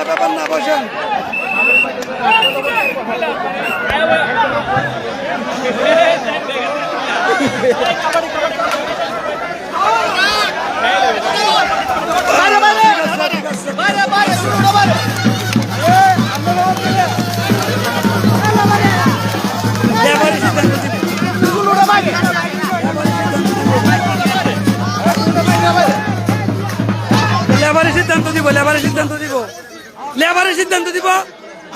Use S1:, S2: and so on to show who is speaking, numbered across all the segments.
S1: ব্যাপার না, বসেন। লেবারের সিদ্ধান্ত দিব, লেবারের সিদ্ধান্ত দিব, লেবারের সিদ্ধান্ত দিব।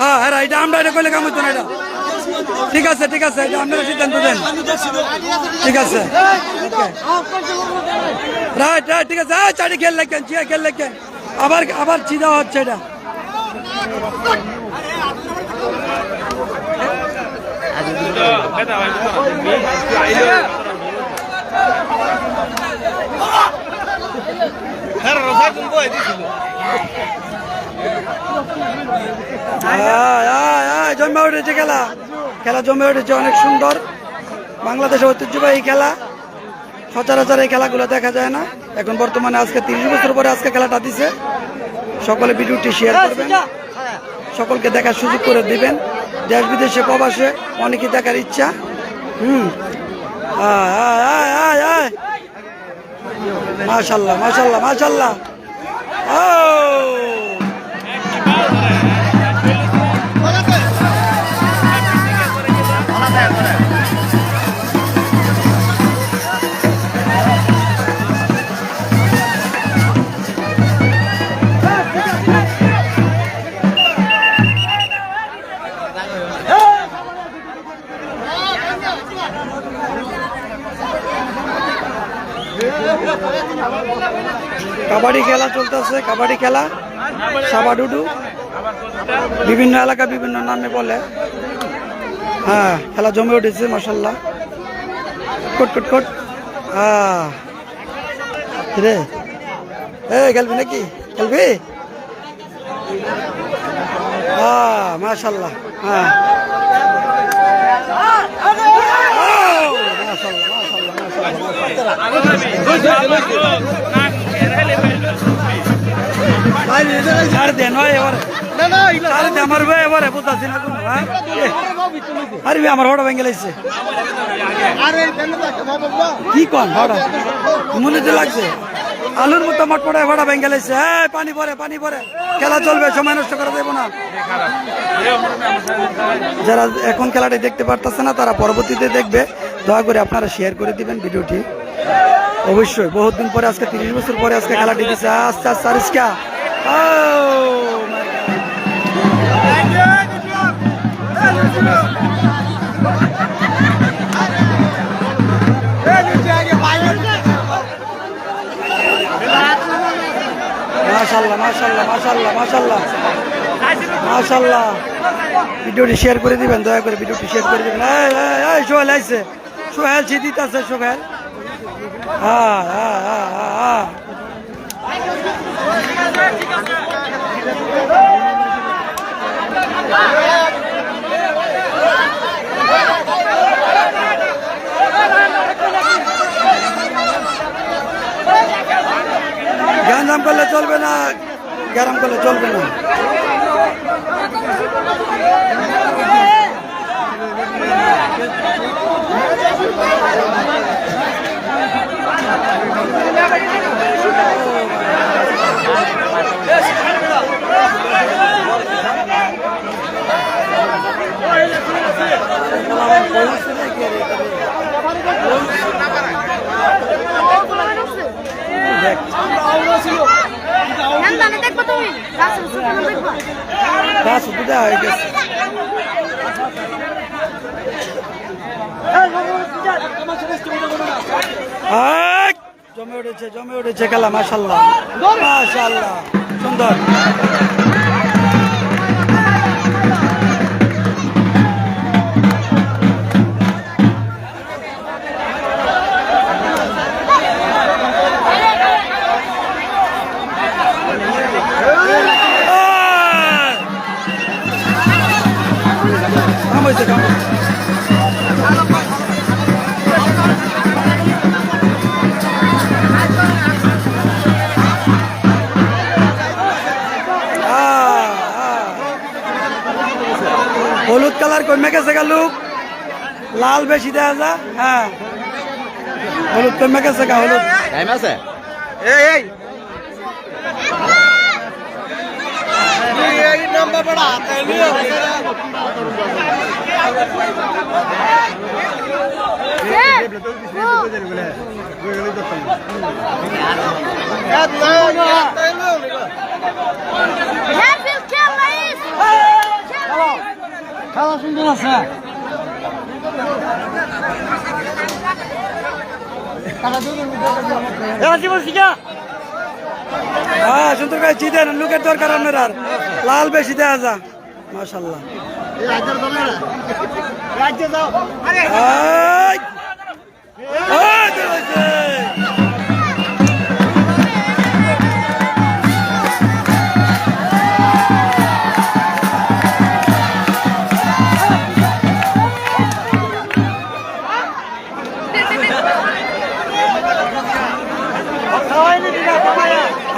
S1: হ্যাঁ হ্যাঁ, এটা আমরা এটা করলে কাম হতো না। এটা ঠিক আছে, ঠিক আছে, এটা আপনারা সিদ্ধান্ত দেন। ঠিক আছে, রাইট রাইট, ঠিক আছে। চারি খেল লাগেন, চিয়া খেল লাগেন, আবার আবার চিদা হচ্ছে এটা। জমে উঠেছে খেলা, খেলা জমে উঠেছে, অনেক সুন্দর। বাংলাদেশের ঐতিহ্যবাহী খেলা, সচরাচর এই খেলাগুলো দেখা যায় না এখন বর্তমানে। আজকে 30 বছর পরে আজকে খেলাটা দিছে। সকলে ভিডিওটি শেয়ার করবেন, সকলকে দেখার সুযোগ করে দিবেন। দেশ বিদেশে প্রবাসে অনেকে দেখার ইচ্ছা। মাশাল্লাহ মাশাল্লাহ মাশাল্লাহ। কাবাডি খেলা চলতেছে, কাবাডি খেলা, সাবাডুডু, বিভিন্ন এলাকা বিভিন্ন নামে বলে। হ্যাঁ, খেলা জমে উঠেছে মাশাল্লাহ। কট কট কট। রে খেলবি নাকি? খেলবি? মাশাল্লাহ। হ্যাঁ আমার হড়া ভেঙে লাগছে। কি কন হড়া মনে তো লাগছে, আলুর মতো মটপটায় হড়া ভেঙে লাগছে। হ্যাঁ, পানি পরে, পানি পরে, খেলা চলবে, সময় নষ্ট করা যাবে না। যারা এখন খেলাটি দেখতে পারতেছে না তারা পরবর্তীতে দেখবে। দয়া করে আপনারা শেয়ার করে দিবেন ভিডিওটি অবশ্যই। বহুত দিন পরে আজকে 30 বছর পরে আজকে খেলাটি দিচ্ছে। আস্তে আস্তে আরিস্কা মাশাল্লাহ মাশাল্লাহ মাশাল্লাহ মাশাল্লাহ মাশাল্লাহ। ভিডিওটি শেয়ার করে দিবেন, দয়া করে ভিডিওটি শেয়ার করে দিবেন। সোহেল আইছে, সোহেল জিদিত আছে, সোহেল। হ্যাঁ হ্যাঁ হ্যাঁ হ্যাঁ। গ্যাঞ্জাম করলে চলবে না, গ্যারাম করলে চলবে না। জমে উঠেছে, জমে উঠেছে খেলা মাশাল্লাহ মাশাল্লাহ, সুন্দর। হলুদ কালার কমে গেছে গা লুক, লাল বেশি দেওয়া যা। হ্যাঁ হলুদ কমে গেছে গা, হলুদ
S2: টাইম আছে।
S1: খেলা সুন্দর আছে। হ্যাঁ সুন্দর করে চিদেন, লুকের দরকার আপনার, আর লাল বেশি দেওয়া যা। মাশাল্লাহ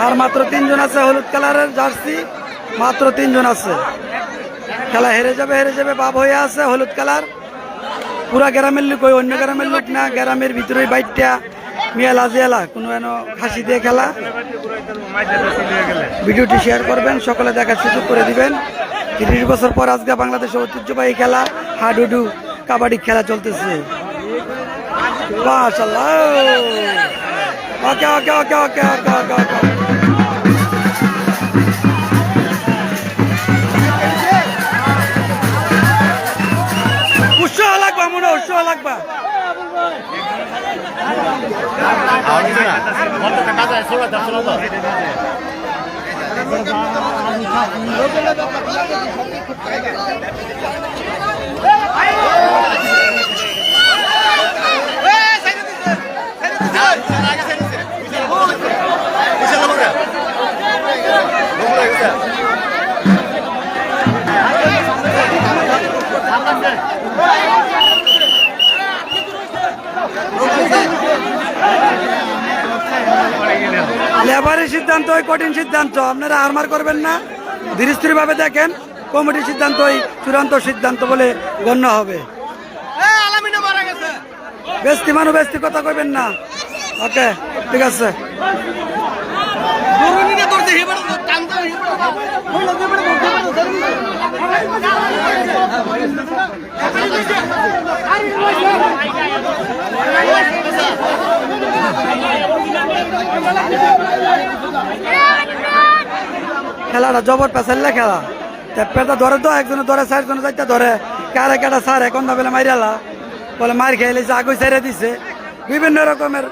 S1: আর মাত্র 3 জন আছে হলুদ কালারের জার্সি, মাত্র 3 জন আছে। খেলা হেরে যাবে বাপ হয়ে আছে। হলুদ কালার পুরা গ্রামের লোক, ওই অন্য গ্রামের লোক না, গ্রামের ভিতরে বাইটটা মিয়ালা জিয়ালা কোনো এন হাসি দিয়ে খেলা। ভিডিওটি শেয়ার করবেন, সকলে দেখার সুযোগ করে দিবেন। 30 বছর পর আজকে বাংলাদেশের ঐতিহ্যবাহী খেলা হাডুডু কাবাডি খেলা চলতেছে। মাশাআল্লাহ, ওকে ওকে ওকে ওকে ওকে ওকে ওকে। উৎসাহ লাগবা, মনে উৎসাহ লাগবা। লেবারের সিদ্ধান্ত ওই কঠিন সিদ্ধান্ত, আপনারা হারমার করবেন না, ধীরে স্থির ভাবে দেখেন। কমিটির সিদ্ধান্ত ওই চূড়ান্ত সিদ্ধান্ত বলে গণ্য হবে। বেস্তি মানুষ বেস্তি কথা কইবেন না। ওকে ঠিক আছে। খেলাটা জবর পেছাল্লা খেলা, পেটা ধরে তো একজনে ধরে, 4 জনে 4টা ধরে, কারে কাটা সার এখন না বলে মাইরালা বলে মার খেয়ে লেছে, আগুই ছেড়ে দিছে, বিভিন্ন রকমের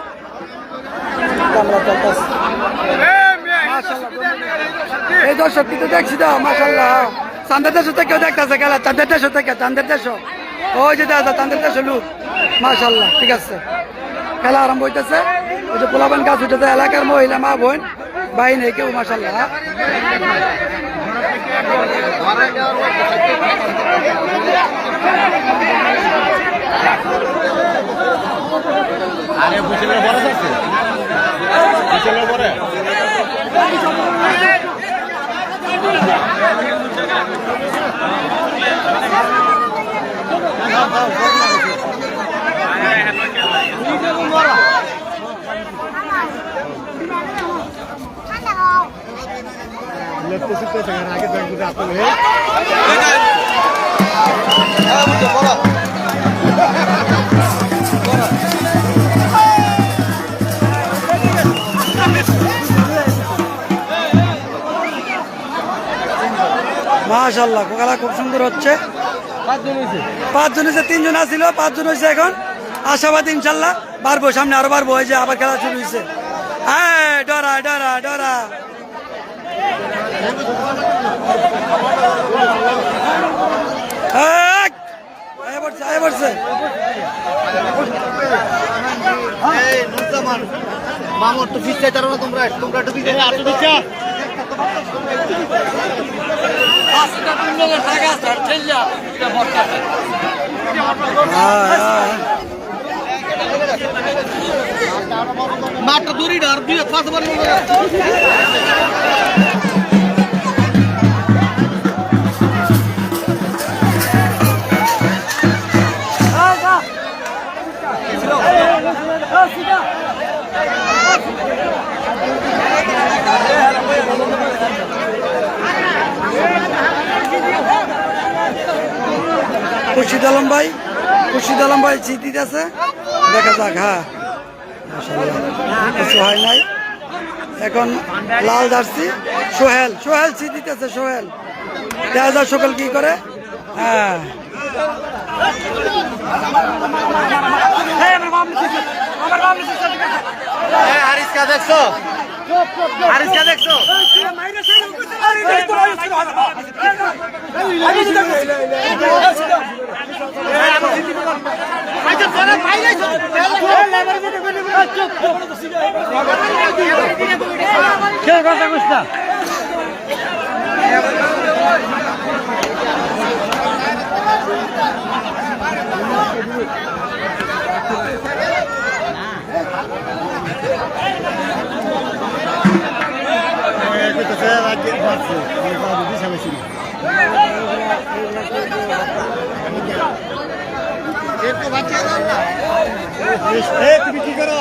S1: এই দর্শক কিন্তু দেখছি তো। মাশাল্লাহ, চান্দের দেশ থেকেও দেখতেছে খেলা, চান্দের দেশ থেকে, চান্দের দেশ ওই যে দেখা যায় চান্দের দেশ লুক। মাশাল্লাহ ঠিক আছে, খেলা আরম্ভ হইতেছে। ওই যে পোলাবান গাছ উঠেছে, এলাকার মহিলা মা বোন ভাই নেই কেউ। মাশাল্লাহ
S2: আরে বুঝলে বড় আছে, বুঝলে বড়
S1: মাশাআল্লাহ খেলা খুব সুন্দর হচ্ছে। 5 জন হয়েছে, 3 জন আসছিল, 5 জন হয়েছে। এখন আশাবাদ ইনশাল্লাহ পারবো, সামনে আরো পারবো। এই যে আবার খেলা শুরু হয়েছে। ডরা ডরা ডরা
S2: মামর তো ফিস চাইতারো না তোমরা, তোমরা একটু দিতে আছো দিচ্ছা। মাত্র দূরি ডর দিয়ে ফাঁস বলি
S1: খুরশিদ আলম ভাই জিতিতে আছে, দেখা যাক। হ্যাঁ মাশাআল্লাহ, কিছু হয় নাই। এখন লাল জার্সি সোহেল জিতিতে আছে, সোহেল দেখা যাক সোহেল কি করে। হ্যাঁ
S2: হারিসকা দেখছো? হারিসকা দেখছো? তুমি কি করো?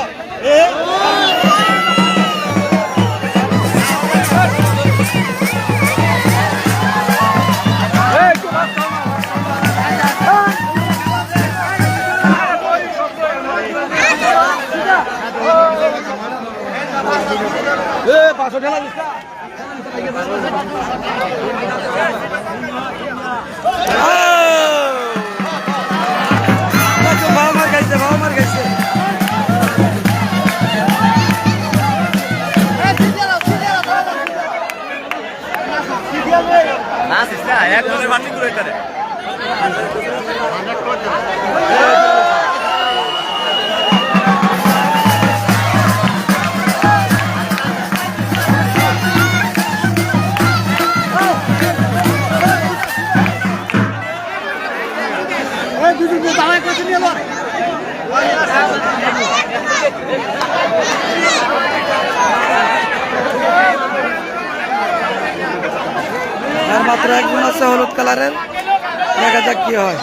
S1: বাবা মার খাইছে।
S2: একজনের মাটি করে এখানে
S1: আর মাত্র একজন আছে হলুদ কালারের, দেখা যাক কি হয়।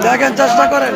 S1: দেখেন, চেষ্টা করেন।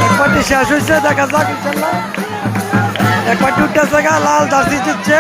S1: একবারটি শেষ হয়েছে, দেখা যাক ইনশাল্লাহ। একবারটি উঠতেছে, লাল জার্সি জিতছে।